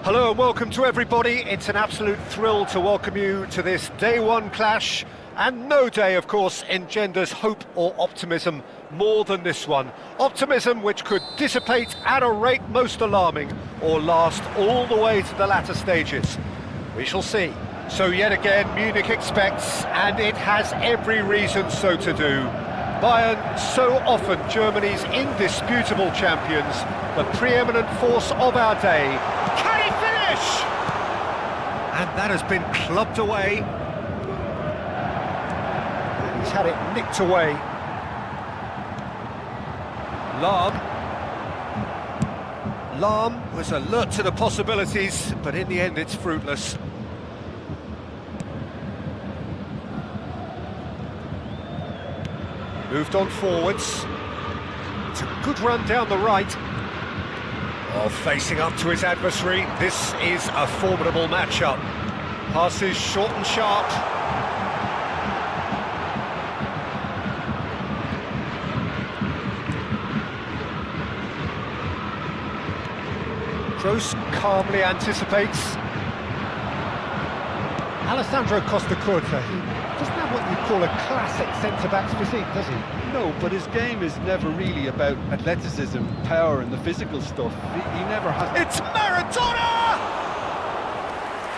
Hello and welcome to everybody. It's an absolute thrill to welcome you to this day one clash, and no day, of course, engenders hope or optimism more than this one. Optimism which could dissipate at a rate most alarming or last all the way to the latter stages. We shall see. So yet again, Munich expects, and it has every reason so to do. Bayern, so often Germany's indisputable champions, the preeminent force of our day. Can he finish? And that has been clubbed away. And he's had it nicked away. Lahm was alert to the possibilities, but in the end it's fruitless. Moved on forwards. It's a good run down the right. Oh, facing up to his adversary. This is a formidable matchup. Passes short and sharp. Kroos calmly anticipates. Alessandro Costa-Curta, he doesn't have what you call a classic centre-back's physique, does he? No, but his game is never really about athleticism, power and the physical stuff. He never has... It's Maradona!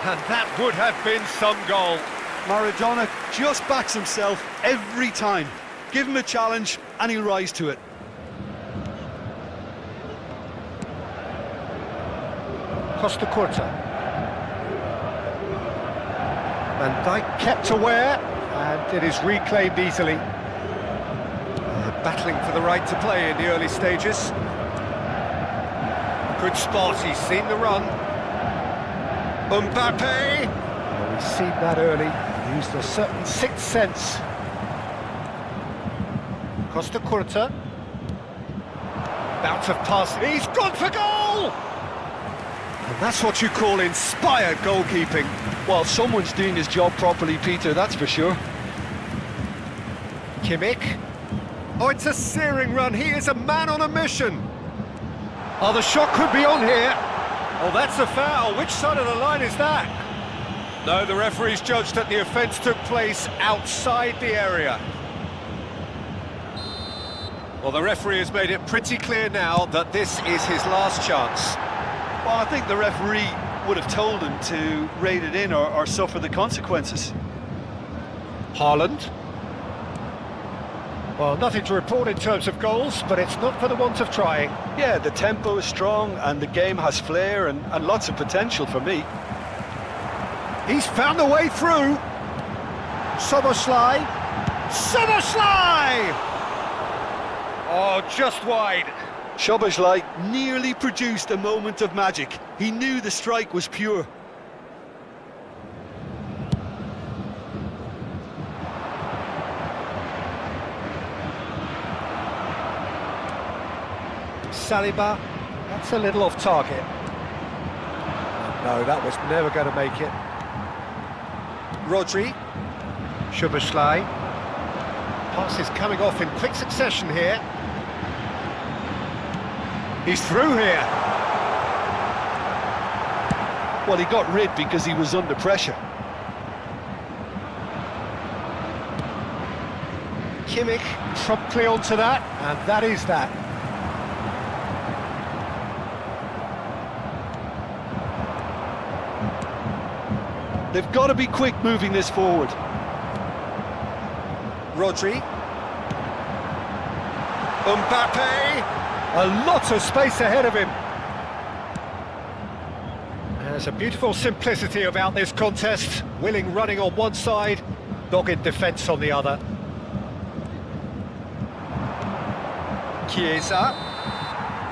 And that would have been some goal. Maradona just backs himself every time. Give him a challenge and he'll rise to it. Costa-Curta. Van Dijk kept aware, and it is reclaimed easily. Battling for the right to play in the early stages. Good spot, he's seen the run. Mbappe! Well, he's seen that early, used a certain sixth sense. Costa-Curta. Bout of pass, he's gone for goal! And that's what you call inspired goalkeeping. Well, someone's doing his job properly, Peter, that's for sure. Kimmich. Oh, it's a searing run. He is a man on a mission. Oh, the shot could be on here. Oh, that's a foul. Which side of the line is that? No, the referee's judged that the offence took place outside the area. Well, the referee has made it pretty clear now that this is his last chance. Well, I think the referee would have told him to rate it in or suffer the consequences. Haaland. Well, nothing to report in terms of goals, but it's not for the want of trying. Yeah, the tempo is strong and the game has flair and lots of potential for me. He's found the way through. Szoboszlai. Szoboszlai! Oh, just wide. Szoboszlai nearly produced a moment of magic. He knew the strike was pure. Saliba, that's a little off target. No, that was never going to make it. Rodri, Szoboszlai. Pass is coming off in quick succession here. He's through here. Well, he got rid because he was under pressure. Kimmich promptly onto that, and that is that. They've got to be quick moving this forward. Rodri. Mbappe. A lot of space ahead of him. There's a beautiful simplicity about this contest. Willing running on one side, dogged defence on the other. Chiesa.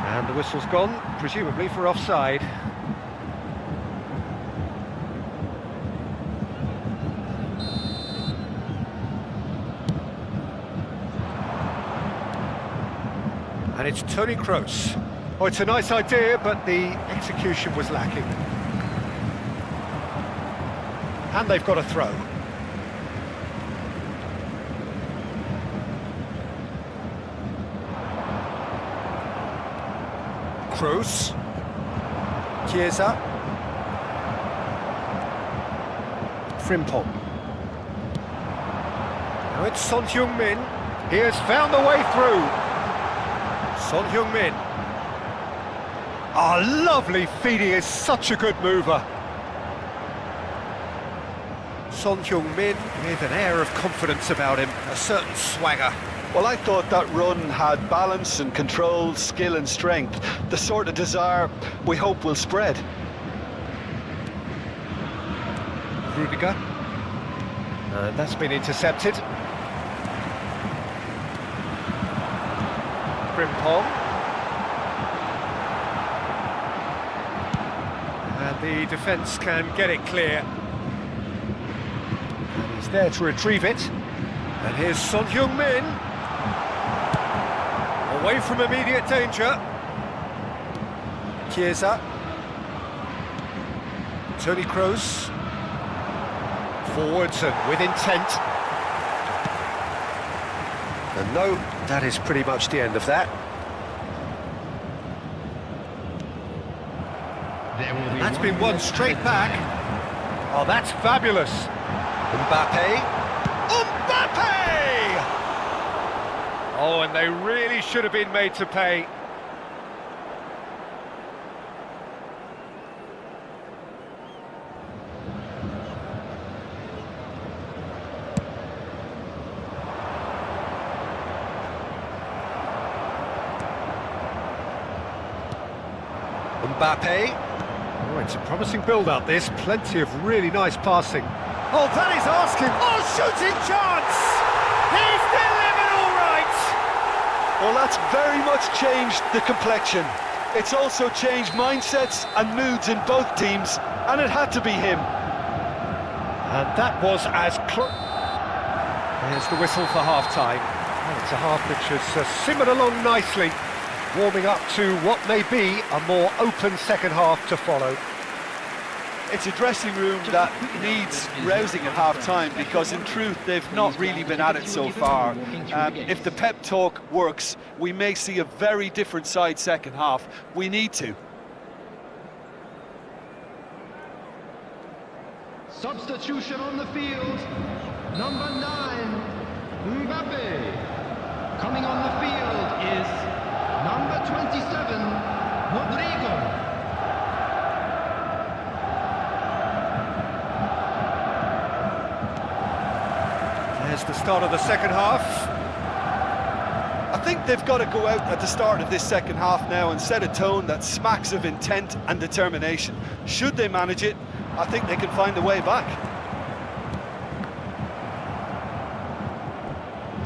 And the whistle's gone, presumably for offside. And it's Toni Kroos. Oh, it's a nice idea, but the execution was lacking. And they've got a throw. Kroos. Chiesa. Frimpong. Now it's Son Heung-min. He has found the way through. Son Heung-min. Ah, lovely feed, he is such a good mover. Son Heung-min with an air of confidence about him, a certain swagger. Well, I thought that run had balance and control, skill and strength, the sort of desire we hope will spread. Rudiger. And that's been intercepted. Frimpong. And the defence can get it clear. And he's there to retrieve it. And here's Son Heung-min. Away from immediate danger. Chiesa. Toni Kroos. Forwards and with intent. And no, that is pretty much the end of that. And that's been won straight back. Oh, that's fabulous. Mbappe. Mbappe! Oh, and they really should have been made to pay. Mbappe. Oh, it's a promising build-up, this. Plenty of really nice passing. Oh, that is asking. Oh, shooting chance! He's delivered all right! Well, that's very much changed the complexion. It's also changed mindsets and moods in both teams, and it had to be him. And that was as close. There's the whistle for half-time. And it's a half which has simmered along nicely, warming up to what may be a more open second half to follow. It's a dressing room that needs rousing at half-time because in truth they've not really been at it so far. If the pep talk works, we may see a very different side second half. We need to. Substitution on the field, number 9, Mbappe. Coming on the field is number 27, Rodrigo. There's the start of the second half. I think they've got to go out at the start of this second half now and set a tone that smacks of intent and determination. Should they manage it, I think they can find a way back.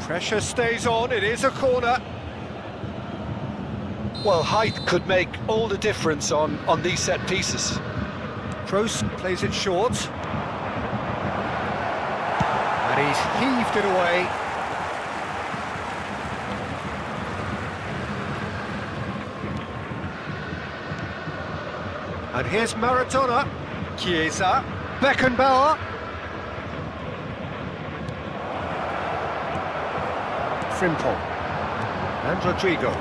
Pressure stays on, it is a corner. Well, height could make all the difference on these set pieces. Kroos plays it short. And he's heaved it away. And here's Maradona. Chiesa. Beckenbauer. Frimpong. And Rodrigo.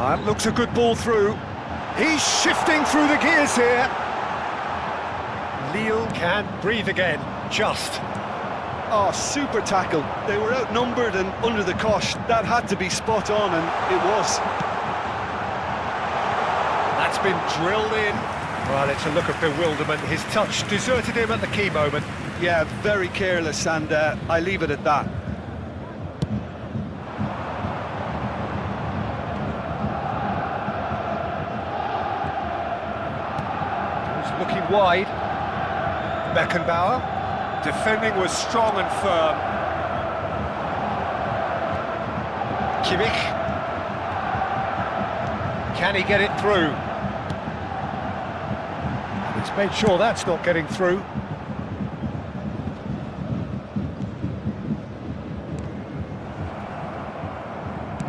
That looks a good ball through. He's shifting through the gears here. Lille can breathe again, just. Oh, super tackle. They were outnumbered and under the cosh. That had to be spot on, and it was. That's been drilled in. Well, it's a look of bewilderment. His touch deserted him at the key moment. Yeah, very careless, and I leave it at that. Looking wide. Beckenbauer. Defending was strong and firm. Kimmich. Can he get it through? He's made sure that's not getting through.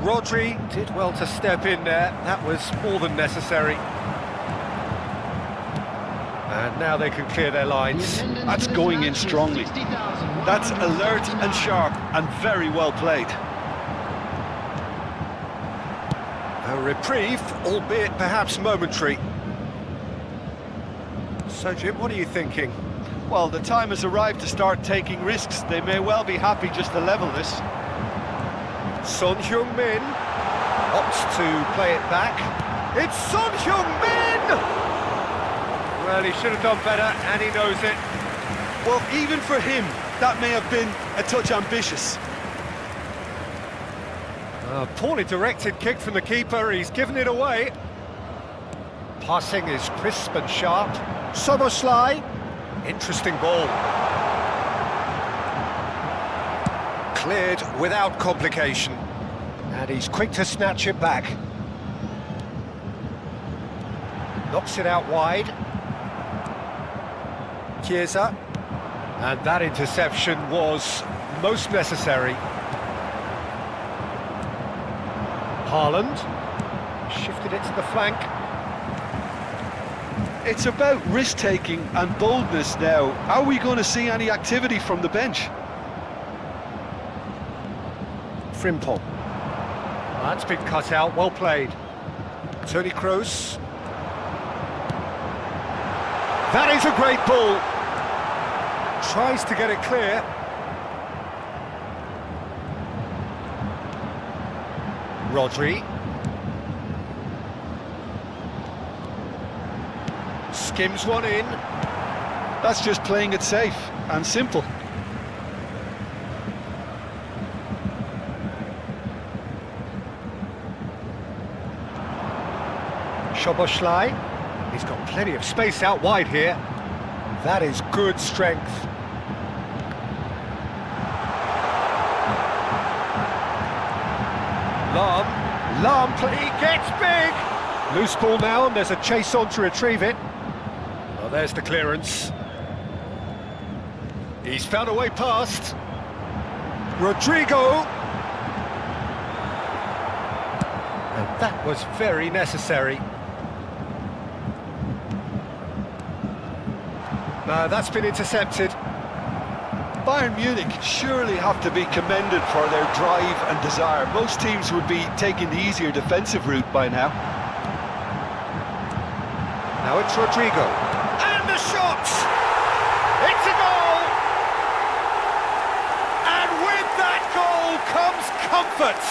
Rodri did well to step in there. That was more than necessary. And now they can clear their lines. That's going in strongly. That's alert and sharp and very well played. A reprieve, albeit perhaps momentary. So, Jim, what are you thinking? Well, the time has arrived to start taking risks. They may well be happy just to level this. Son Heung-min opts to play it back. It's Son Heung-min! Well, he should have done better, and he knows it. Well, even for him, that may have been a touch ambitious. A poorly directed kick from the keeper, he's given it away. Passing is crisp and sharp. Soboslai, interesting ball. Cleared without complication. And he's quick to snatch it back. Knocks it out wide. Chiesa. And that interception was most necessary. Haaland. Shifted it to the flank. It's about risk-taking and boldness now. Are we going to see any activity from the bench? Frimpong. That's been cut out, well played. Toni Kroos. That is a great ball. Tries to get it clear. Rodri. Skims one in. That's just playing it safe and simple. Szoboszlai. He's got plenty of space out wide here. That is good strength. Lahm, he gets big! Loose ball now, and there's a chase on to retrieve it. Well, there's the clearance. He's found a way past. Rodrigo! And that was very necessary. That's been intercepted. Bayern Munich surely have to be commended for their drive and desire. Most teams would be taking the easier defensive route by now. Now it's Rodrigo. And the shot! It's a goal! And with that goal comes comfort!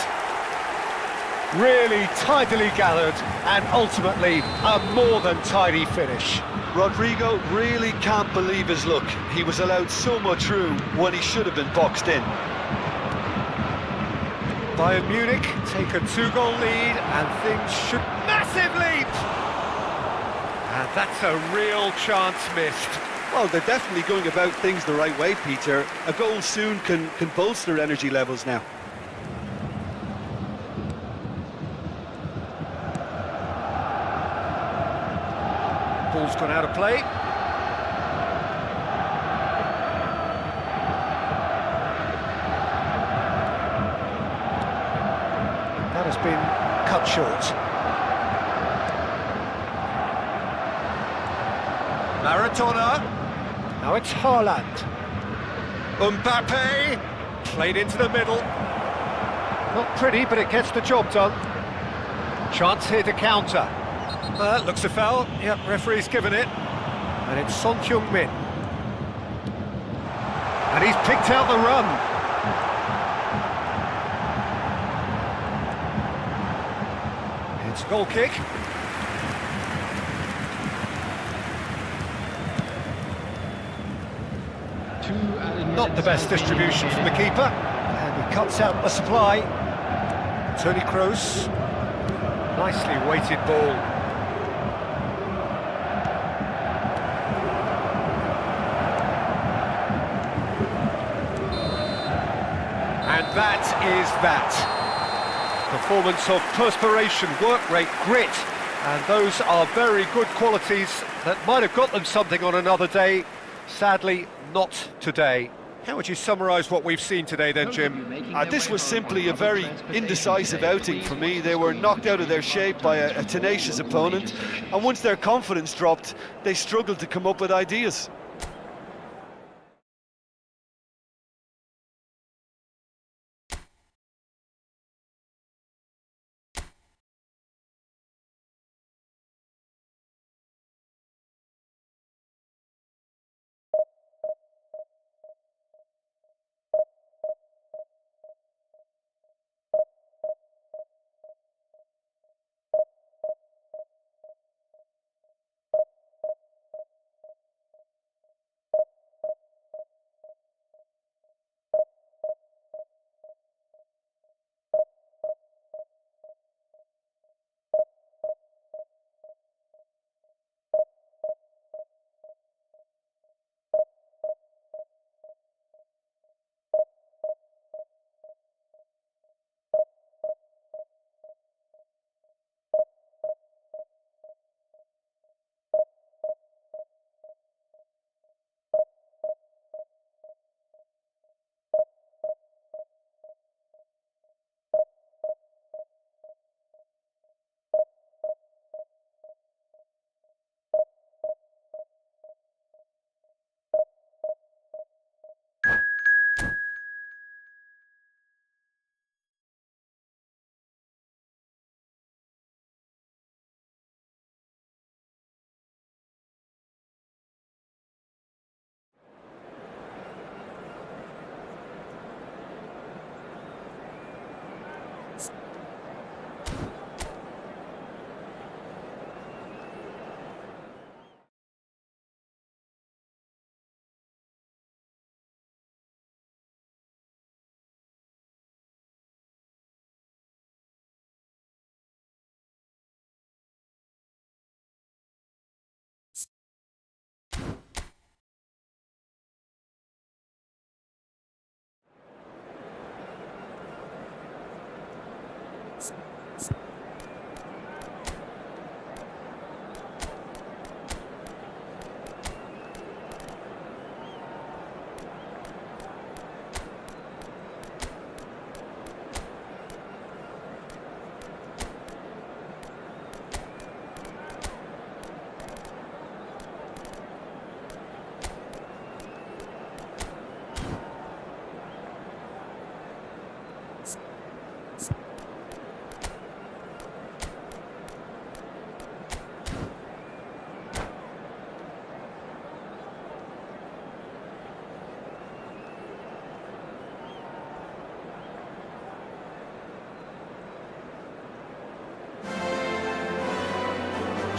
Really tidily gathered, and ultimately a more than tidy finish. Rodrigo really can't believe his luck. He was allowed so much room when he should have been boxed in. Bayern Munich take a 2-goal lead, and things should... Massive leap! And that's a real chance missed. Well, they're definitely going about things the right way, Peter. A goal soon can bolster energy levels now. Ball's gone out of play. That has been cut short. Maradona. Now it's Haaland. Mbappe. Played into the middle. Not pretty, but it gets the job done. Chance here to counter. Looks a foul. Yep, referee's given it. And it's Son Heung-min. And he's picked out the run. It's a goal kick. Not the best distribution from the keeper. And he cuts out the supply. Toni Kroos. Nicely weighted ball. And that is that. Performance of perspiration, work rate, grit, and those are very good qualities that might have got them something on another day. Sadly, not today. How would you summarise what we've seen today then, Jim? This was simply a very indecisive outing for me. They were knocked out of their shape by a tenacious opponent, and once their confidence dropped, they struggled to come up with ideas.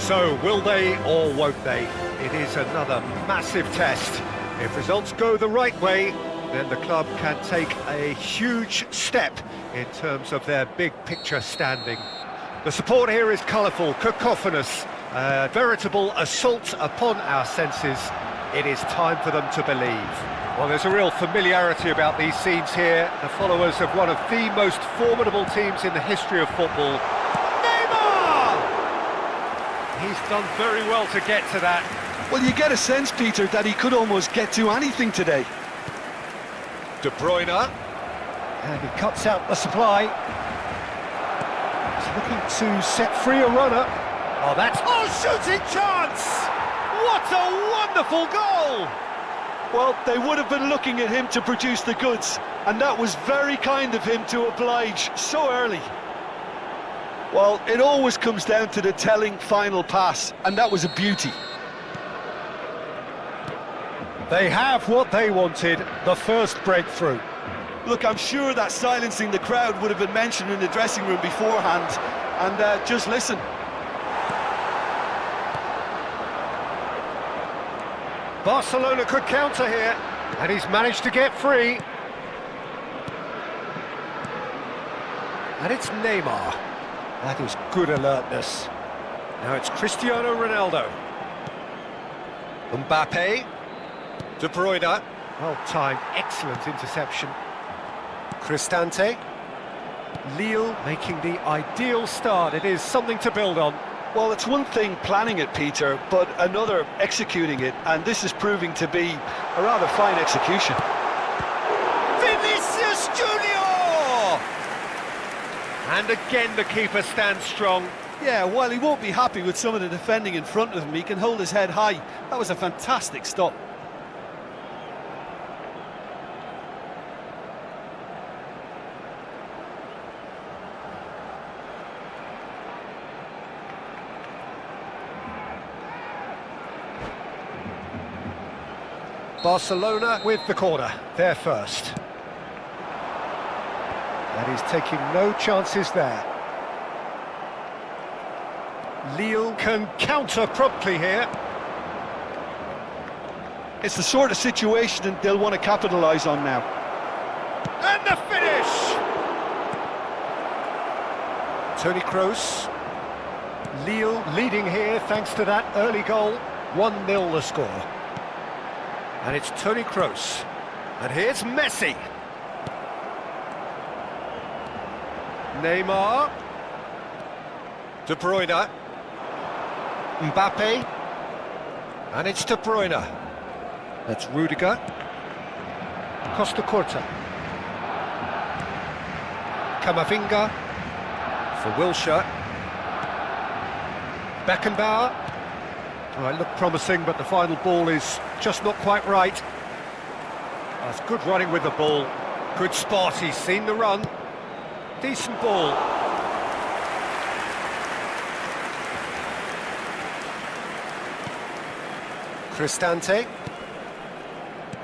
So, will they or won't they? It is another massive test. If results go the right way, then the club can take a huge step in terms of their big picture standing. The support here is colourful, cacophonous, a veritable assault upon our senses. It is time for them to believe. Well, there's a real familiarity about these scenes here. The followers of one of the most formidable teams in the history of football. Neymar! He's done very well to get to that. Well, you get a sense, Peter, that he could almost get to anything today. De Bruyne. And he cuts out the supply. He's looking to set free a runner. Oh, that's... Oh, shooting chance! What a wonderful goal! Well, they would have been looking at him to produce the goods, and that was very kind of him to oblige so early. Well, it always comes down to the telling final pass, and that was a beauty. They have what they wanted, the first breakthrough. Look, I'm sure that silencing the crowd would have been mentioned in the dressing room beforehand, and just listen. Barcelona could counter here, and he's managed to get free. And it's Neymar. That is good alertness. Now it's Cristiano Ronaldo. Mbappe. De Bruyne. Well timed, excellent interception. Cristante. Lille making the ideal start. It is something to build on. Well, it's one thing planning it, Peter, but another executing it, and this is proving to be a rather fine execution. Vinicius Junior! And again the keeper stands strong. Yeah, while he won't be happy with some of the defending in front of him, he can hold his head high. That was a fantastic stop. Barcelona with the corner, they're first. And he's taking no chances there. Lille can counter promptly here. It's the sort of situation that they'll want to capitalise on now. And the finish! Toni Kroos. Lille leading here thanks to that early goal. 1-0 the score. And it's Toni Kroos. And here's Messi. Neymar. De Bruyne. Mbappe. And it's De Bruyne. That's Rudiger. Costa Curta. Camavinga for Wilshere. Beckenbauer. Oh, it looked promising, but the final ball is just not quite right. That's good running with the ball. Good spot, he's seen the run. Decent ball. Cristante.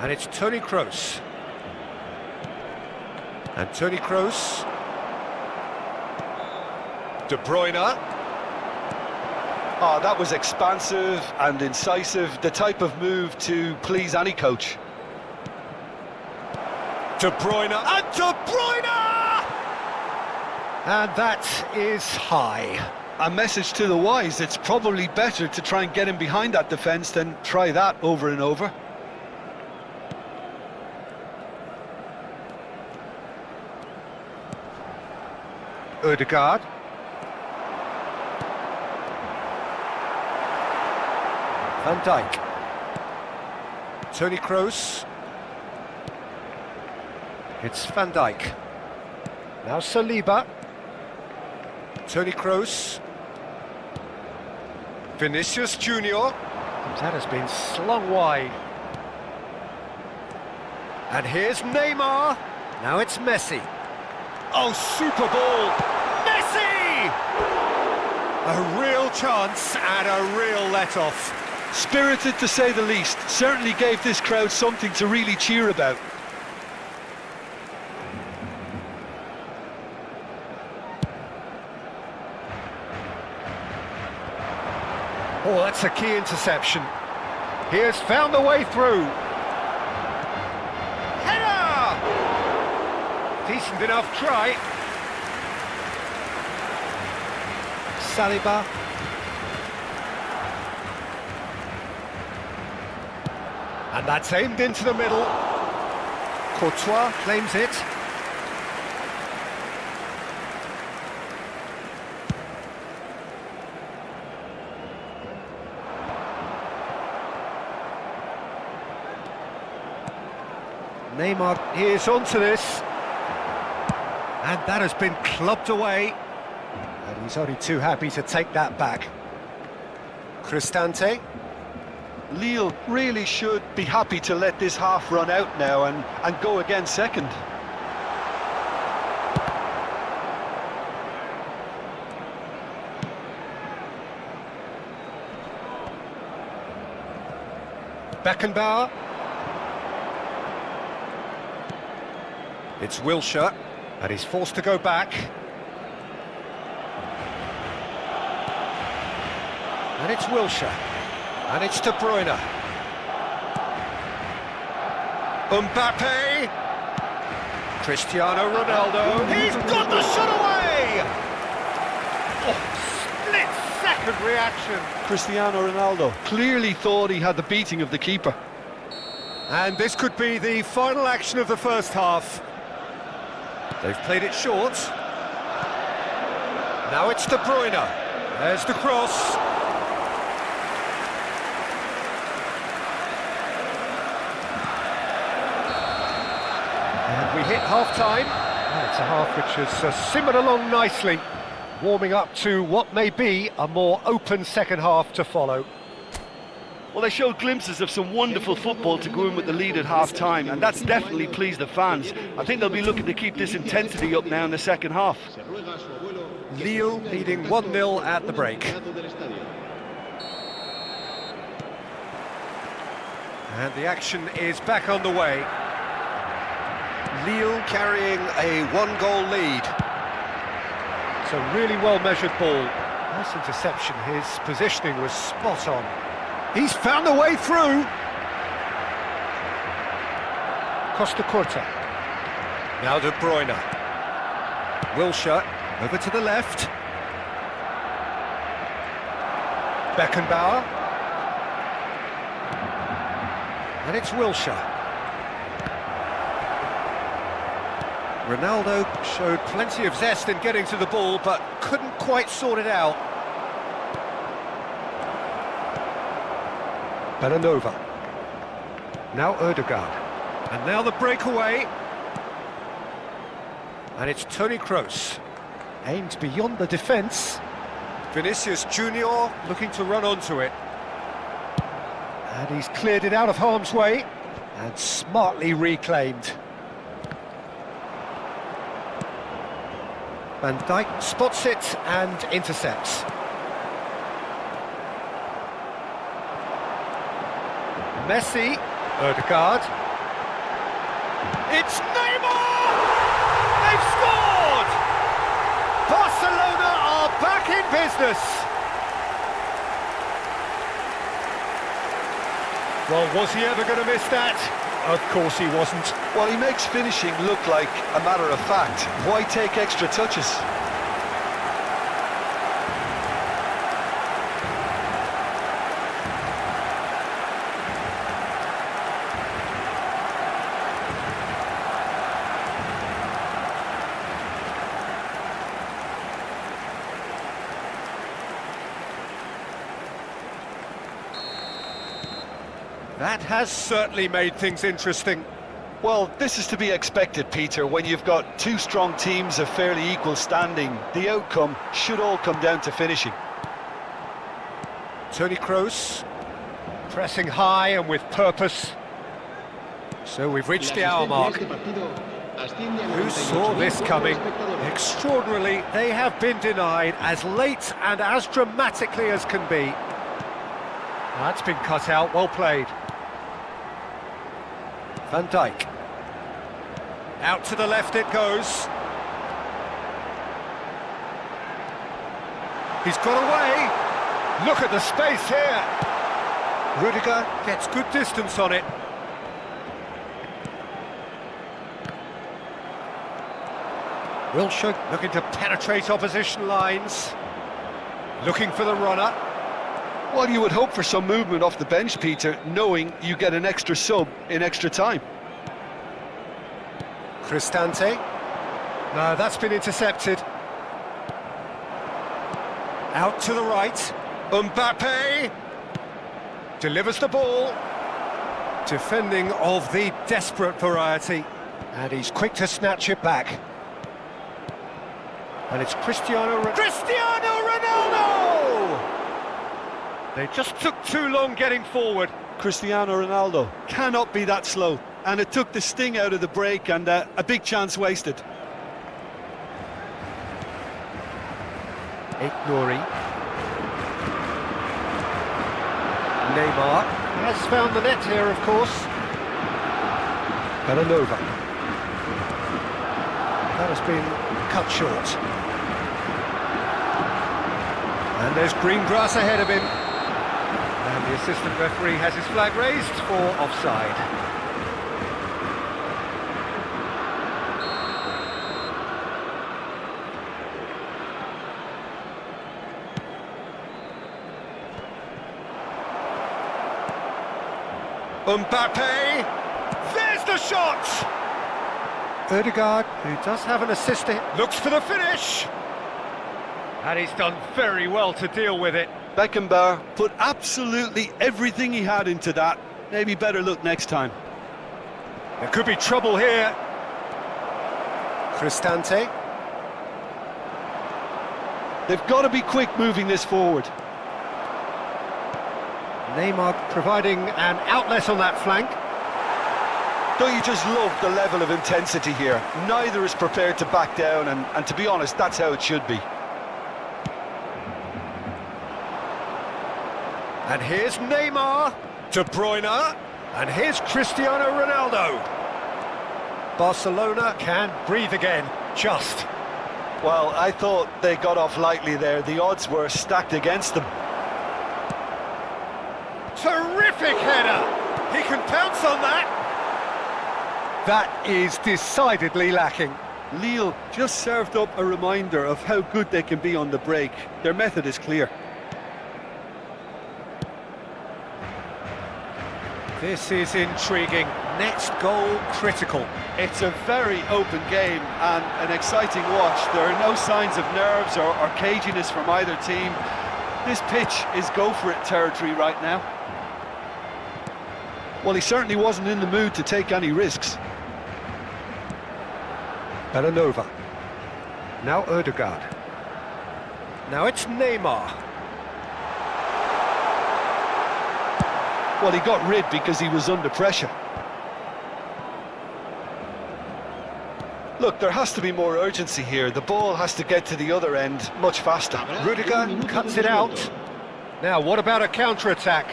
And it's Toni Kroos. And Toni Kroos. De Bruyne. Oh, that was expansive and incisive, the type of move to please any coach. De Bruyne, and De Bruyne! And that is high. A message to the wise, it's probably better to try and get him behind that defence than try that over and over. Odegaard. Van Dijk. Toni Kroos. It's Van Dijk. Now Saliba. Toni Kroos. Vinicius Junior. That has been slung wide. And here's Neymar. Now it's Messi. Oh, super ball. Messi! A real chance and a real let-off. Spirited to say the least, certainly gave this crowd something to really cheer about. Oh, that's a key interception. He has found the way through. Header! Decent enough try. Saliba. And that's aimed into the middle. Courtois claims it. Neymar is onto this. And that has been clubbed away. And he's only too happy to take that back. Cristante. Lille really should be happy to let this half run out now and go again second. Beckenbauer. It's Wilshere, and he's forced to go back. And it's Wilshere. And it's De Bruyne. Mbappe. Cristiano Ronaldo. He's got the shot away! Oh, split-second reaction. Cristiano Ronaldo clearly thought he had the beating of the keeper. And this could be the final action of the first half. They've played it short. Now it's De Bruyne. There's the cross. And we hit half-time. It's a half which has simmered along nicely, warming up to what may be a more open second half to follow. Well, they showed glimpses of some wonderful football to go in with the lead at half-time, and that's definitely pleased the fans. I think they'll be looking to keep this intensity up now in the second half. Lille leading 1-0 at the break. And the action is back on the way. Lille carrying a one-goal lead. It's a really well-measured ball. Nice interception, his positioning was spot on. He's found a way through. Costa Curta. Now De Bruyne. Wilshere over to the left. Beckenbauer. And it's Wilshere. Ronaldo showed plenty of zest in getting to the ball, but couldn't quite sort it out. Bellanova. Now Ødegaard. And now the breakaway. And it's Toni Kroos. Aimed beyond the defence. Vinicius Junior looking to run onto it. And he's cleared it out of harm's way. And smartly reclaimed. Van Dijk spots it and intercepts. Messi, Ødegaard. It's Neymar! They've scored! Barcelona are back in business. Well, was he ever going to miss that? Of course he wasn't. Well, he makes finishing look like a matter of fact. Why take extra touches? That has certainly made things interesting. Well, this is to be expected, Peter. When you've got two strong teams of fairly equal standing, the outcome should all come down to finishing. Toni Kroos, pressing high and with purpose. So we've reached the hour mark. Who saw this coming? Extraordinarily, they have been denied as late and as dramatically as can be. That's been cut out, well played. Van Dijk. Out to the left it goes. He's got away. Look at the space here. Rudiger gets good distance on it. Wilshere looking to penetrate opposition lines. Looking for the runner. Well, you would hope for some movement off the bench, Peter, knowing you get an extra sub in extra time. Cristante. No, that's been intercepted. Out to the right. Mbappe delivers the ball. Defending of the desperate variety. And he's quick to snatch it back. And it's Cristiano Ronaldo! They just took too long getting forward. Cristiano Ronaldo cannot be that slow. And it took the sting out of the break, and a big chance wasted. Nouri. Neymar has found the net here, of course. Belanova. That has been cut short. And there's green grass ahead of him. And the assistant referee has his flag raised for offside. Mbappe, there's the shot! Ødegaard, who does have an assist, looks for the finish! And he's done very well to deal with it. Beckenbauer put absolutely everything he had into that. Maybe better look next time. There could be trouble here. Cristante. They've got to be quick moving this forward. Neymar providing an outlet on that flank. Don't you just love the level of intensity here? Neither is prepared to back down, and to be honest, that's how it should be. And here's Neymar, De Bruyne, and here's Cristiano Ronaldo. Barcelona can breathe again, just. Well, I thought they got off lightly there. The odds were stacked against them. Terrific header! He can pounce on that! That is decidedly lacking. Lille just served up a reminder of how good they can be on the break. Their method is clear. This is intriguing. Next goal critical. It's a very open game and an exciting watch. There are no signs of nerves or caginess from either team. This pitch is go-for-it territory right now. Well, he certainly wasn't in the mood to take any risks. Belanova. Now Ødegaard. Now it's Neymar. Well, he got rid because he was under pressure. Look, there has to be more urgency here. The ball has to get to the other end much faster. Rudiger cuts it out. Now, what about a counter-attack?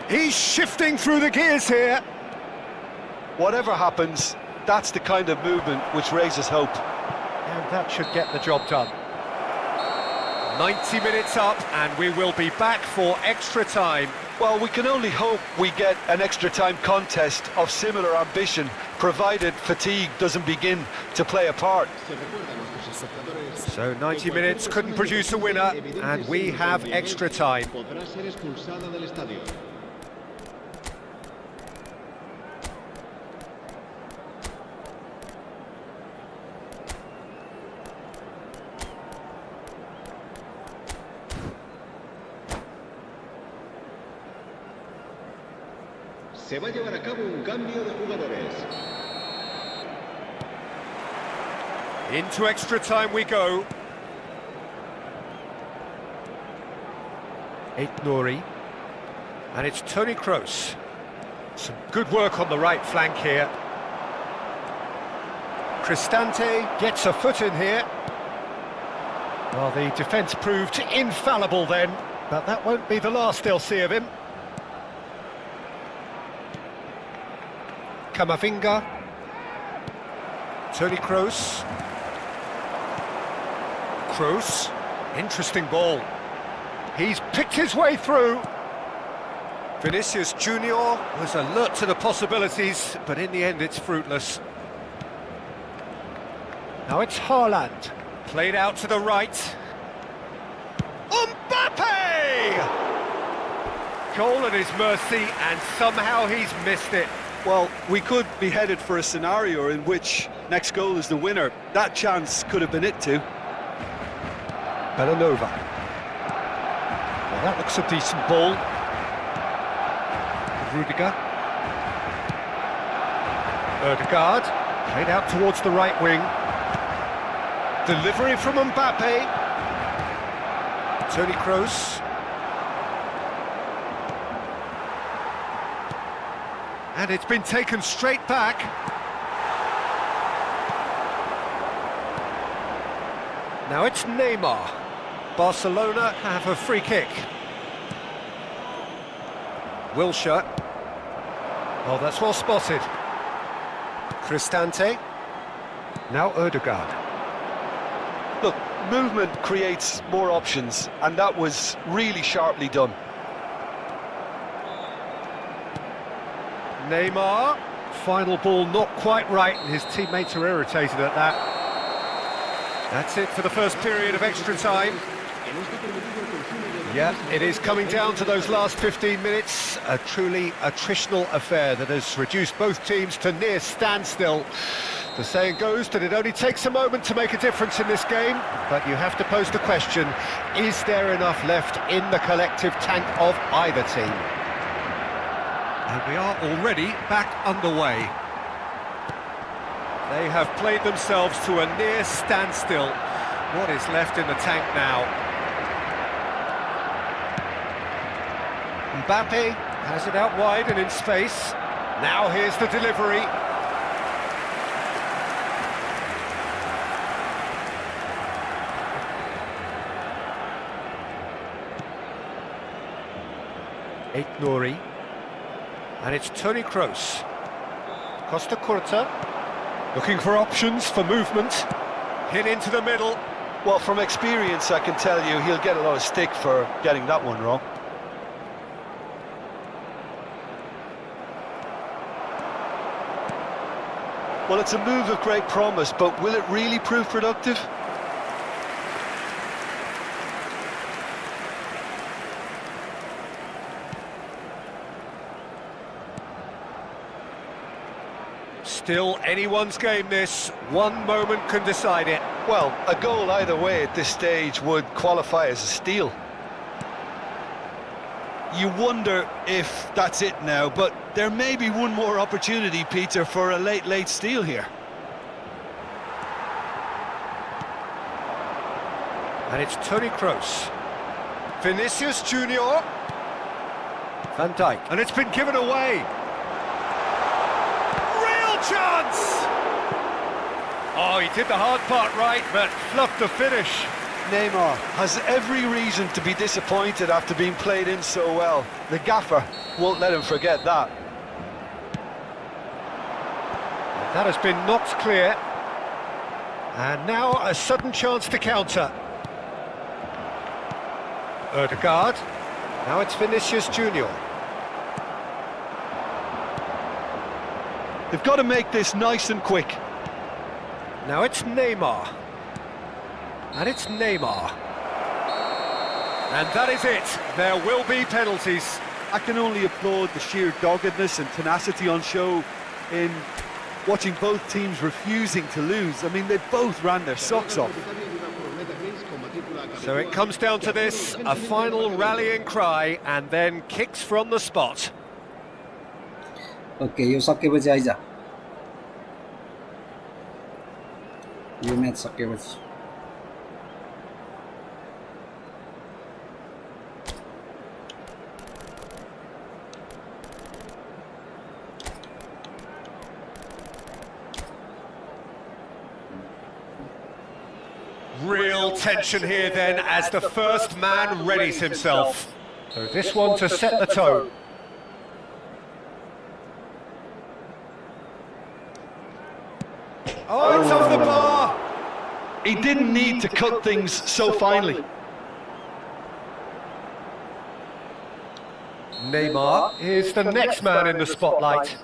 He's shifting through the gears here. Whatever happens, that's the kind of movement which raises hope. And that should get the job done. 90 minutes up, and we will be back for extra time. Well, we can only hope we get an extra time contest of similar ambition, provided fatigue doesn't begin to play a part. So 90 minutes couldn't produce a winner, and we have extra time. Se va a llevar a cabo un cambio de jugadores. Into extra time we go. Nouri. And it's Toni Kroos. Some good work on the right flank here. Cristante gets a foot in here. Well, the defence proved infallible then, but that won't be the last they'll see of him. Camavinga. Toni Kroos. Kroos. Interesting ball. He's picked his way through. Vinicius Junior was alert to the possibilities, but in the end it's fruitless. Now it's Haaland, played out to the right. Mbappe! Goal at his mercy, and somehow he's missed it. Well, we could be headed for a scenario in which next goal is the winner. That chance could have been it too. Bellanova. Well, that looks a decent ball. Rudiger. Ødegaard, played out towards the right wing. Delivery from Mbappe. Toni Kroos. And it's been taken straight back. Now it's Neymar. Barcelona have a free kick. Wilshere. Oh, that's well spotted. Cristante. Now Ødegaard. Look, movement creates more options, and that was really sharply done. Neymar. Final ball not quite right, and his teammates are irritated at that. That's it for the first period of extra time. Yeah, it is coming down to those last 15 minutes. A truly attritional affair that has reduced both teams to near standstill. The saying goes that it only takes a moment to make a difference in this game, but you have to pose the question, is there enough left in the collective tank of either team? And we are already back underway. They have played themselves to a near standstill. What is left in the tank now? Mbappe has it out wide and in space. Now here's the delivery. Nouri. And it's Toni Kroos. Costa Curta. Looking for options for movement. Hit into the middle. Well, from experience, I can tell you he'll get a lot of stick for getting that one wrong. Well, it's a move of great promise, but will it really prove productive? Still anyone's game this. One moment can decide it. Well, a goal either way at this stage would qualify as a steal. You wonder if that's it now, but there may be one more opportunity, Peter, for a late steal here. And it's Toni Kroos. Vinicius Junior. Van Dijk. And it's been given away. Real chance! Oh, he did the hard part right, but fluffed the finish. Neymar has every reason to be disappointed after being played in so well. The gaffer won't let him forget that. That has been knocked clear. And now a sudden chance to counter. Ødegaard. Now it's Vinicius Junior. They've got to make this nice and quick. Now it's Neymar. And it's Neymar. And that is it. There will be penalties. I can only applaud the sheer doggedness and tenacity on show in watching both teams refusing to lose. I mean, they both ran their socks off. So it comes down to this, a final rallying cry, and then kicks from the spot. Okay यो सकेपछि आइज यो match सकेपछि Real tension here then as the first man readies himself. So this one to set the tone. Oh, it's off the bar! He didn't need to cut things so finely. Neymar is the next man in the spotlight.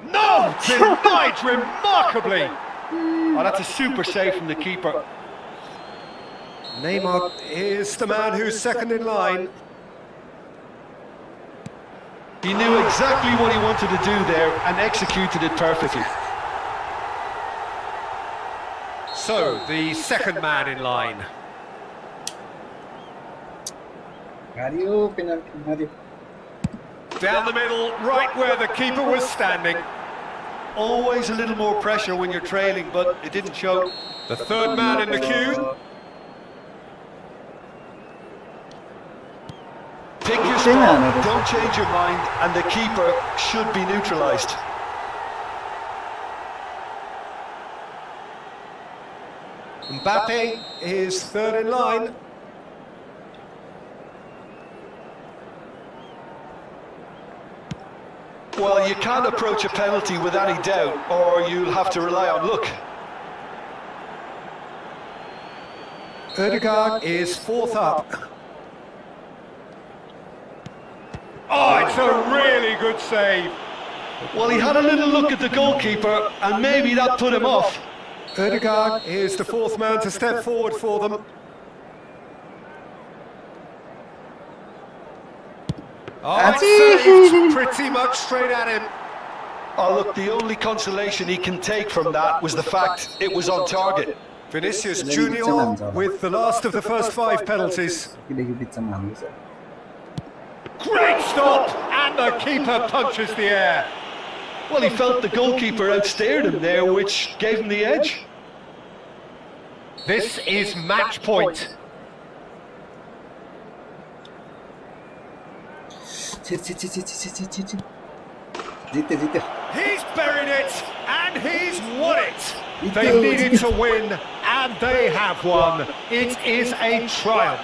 No! Denied remarkably! Oh, that's a super save from the keeper. Neymar is the man who's second in line. He knew exactly what he wanted to do there and executed it perfectly. So, the second man in line. Mario, penalty, Mario. Down the middle, right where the keeper was standing. Always a little more pressure when you're trailing, but it didn't show. The third man in the queue. Pick your spot, don't change your mind, and the keeper should be neutralised. Mbappe is third in line. Well, you can't approach a penalty with any doubt, or you'll have to rely on luck. Ødegaard is fourth up. Oh, it's a really good save. Well, he had a little look at the goalkeeper, and maybe that put him off. Ødegaard is the fourth man to step forward for them. Oh, it's saved pretty much straight at him. Oh, look, the only consolation he can take from that was the fact it was on target. Vinicius Junior with the last of the first 5 penalties. Great stop! And the keeper punches the air. Well, he felt the goalkeeper outstared him there, which gave him the edge. This is match point. He's buried it, and he's won it. They needed to win, and they have won. It is a triumph.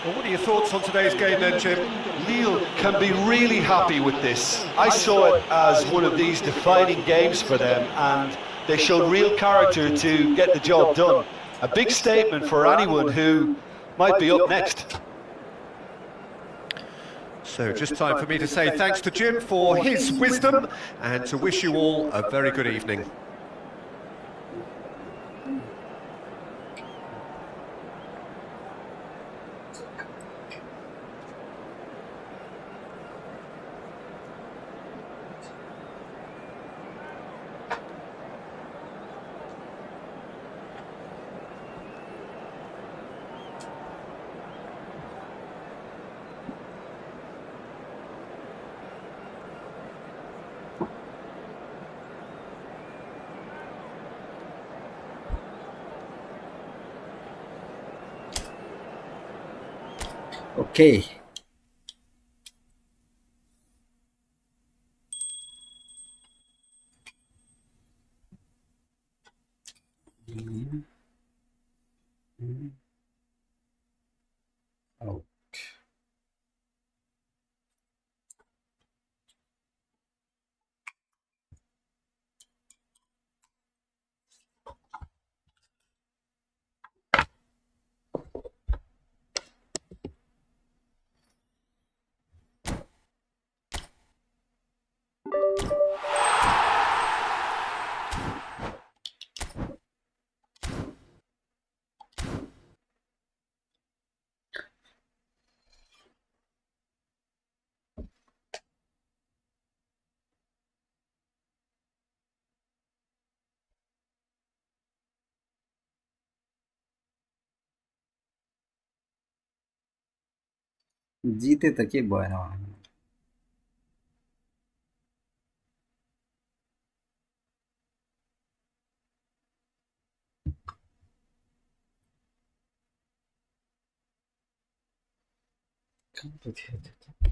Well, what are your thoughts on today's game then, Jim? Lille can be really happy with this. I saw it as one of these defining games for them, and they showed real character to get the job done. A big statement for anyone who might be up next. So just time for me to say thanks to Jim for his wisdom and to wish you all a very good evening. Okay. Out. जीते त के भएन कहाँ पो थियो त्यो त